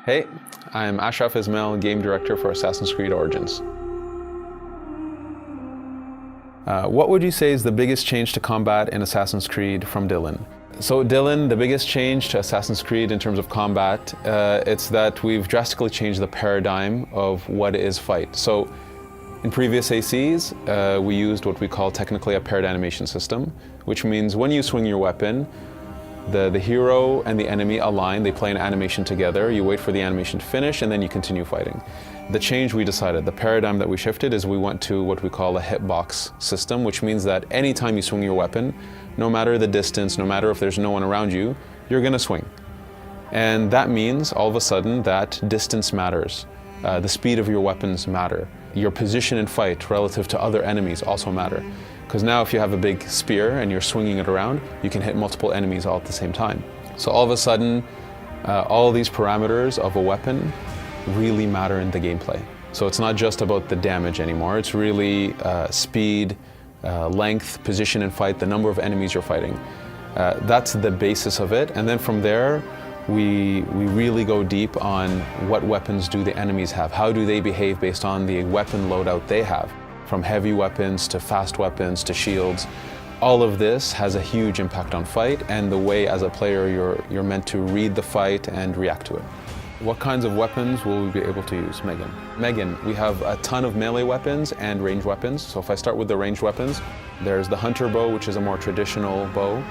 Hey, I'm Ashraf Ismail, Game Director for Assassin's Creed Origins. What would you say is the biggest change to combat in Assassin's Creed from Dylan? So Dylan, the biggest change to Assassin's Creed in terms of combat, it's that we've drastically changed the paradigm of what is fight. So in previous ACs, we used what we call technically a paired animation system, which means when you swing your weapon, the hero and the enemy align, they play an animation together, you wait for the animation to finish, and then you continue fighting. The change we decided, the paradigm that we shifted, is we went to what we call a hitbox system, which means that anytime you swing your weapon, no matter the distance, no matter if there's no one around you, you're gonna swing. And that means all of a sudden that distance matters. The speed of your weapons matter. Your position in fight relative to other enemies also matter. Because now if you have a big spear and you're swinging it around, you can hit multiple enemies all at the same time. So all of a sudden, all these parameters of a weapon really matter in the gameplay. So it's not just about the damage anymore, it's really speed, length, position in fight, the number of enemies you're fighting. That's the basis of it, and then from there, we really go deep on what weapons do the enemies have, how do they behave based on the weapon loadout they have. From heavy weapons to fast weapons to shields. All of this has a huge impact on fight and the way as a player you're meant to read the fight and react to it. What kinds of weapons will we be able to use, Megan? Megan, we have a ton of melee weapons and ranged weapons. So if I start with the ranged weapons, there's the hunter bow, which is a more traditional bow.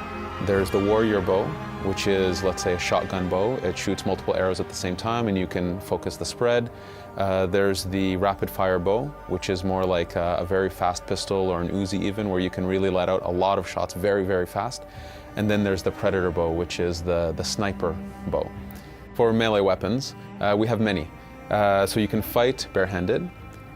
There's the warrior bow, which is, let's say, a shotgun bow. It shoots multiple arrows at the same time and you can focus the spread. There's the rapid fire bow, which is more like a very fast pistol or an Uzi even, where you can really let out a lot of shots very, very fast. And then there's the predator bow, which is the sniper bow. For melee weapons, we have many. So you can fight barehanded,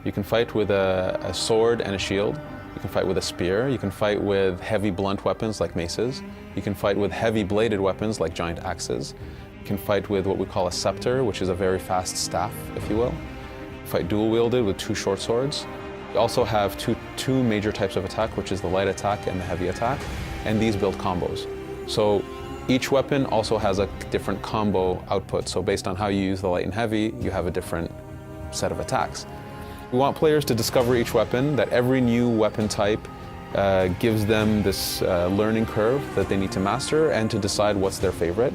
you can fight with a sword and a shield, you can fight with a spear, you can fight with heavy blunt weapons like maces, you can fight with heavy bladed weapons like giant axes, you can fight with what we call a scepter, which is a very fast staff, if you will. Fight dual wielded with two short swords. We also have two major types of attack, which is the light attack and the heavy attack, and these build combos. So each weapon also has a different combo output, so based on how you use the light and heavy, you have a different set of attacks. We want players to discover each weapon, that every new weapon type gives them this learning curve that they need to master and to decide what's their favorite.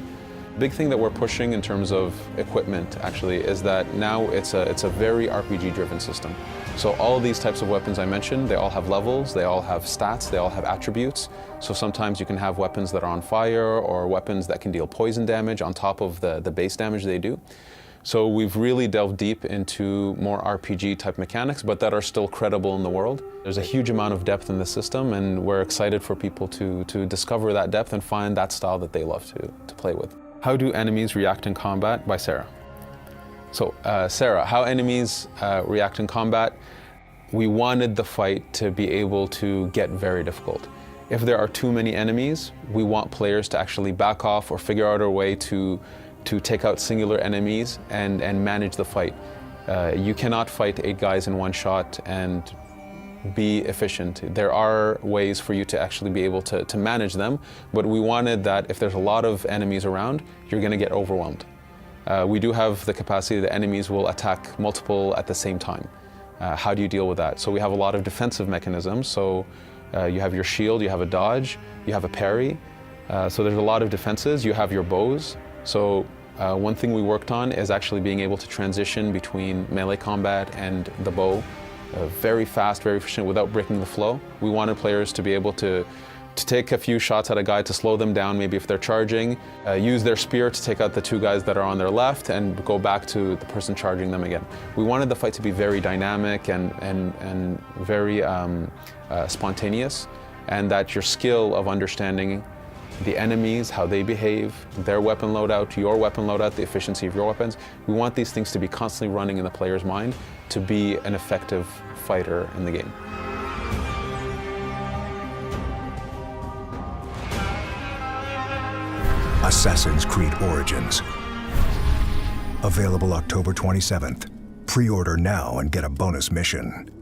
Big thing that we're pushing in terms of equipment actually is that now it's a very RPG driven system. So all of these types of weapons I mentioned, they all have levels, they all have stats, they all have attributes. So sometimes you can have weapons that are on fire or weapons that can deal poison damage on top of the base damage they do. So we've really delved deep into more RPG type mechanics, but that are still credible in the world. There's a huge amount of depth in the system and we're excited for people to discover that depth and find that style that they love to play with. How do enemies react in combat? By Sarah. So Sarah, how enemies react in combat? We wanted the fight to be able to get very difficult. If there are too many enemies, we want players to actually back off or figure out a way to take out singular enemies and manage the fight. You cannot fight 8 guys in one shot and be efficient. There are ways for you to actually be able to manage them, but we wanted that if there's a lot of enemies around, you're gonna get overwhelmed. We do have the capacity that enemies will attack multiple at the same time. How do you deal with that? So we have a lot of defensive mechanisms. So you have your shield, you have a dodge, you have a parry. So there's a lot of defenses. You have your bows. So one thing we worked on is actually being able to transition between melee combat and the bow very fast, very efficient without breaking the flow. We wanted players to be able to take a few shots at a guy to slow them down, maybe if they're charging, use their spear to take out the 2 guys that are on their left and go back to the person charging them again. We wanted the fight to be very dynamic and very spontaneous, and that your skill of understanding the enemies, how they behave, their weapon loadout, your weapon loadout, the efficiency of your weapons. We want these things to be constantly running in the player's mind to be an effective fighter in the game. Assassin's Creed Origins. Available October 27th. Pre-order now and get a bonus mission.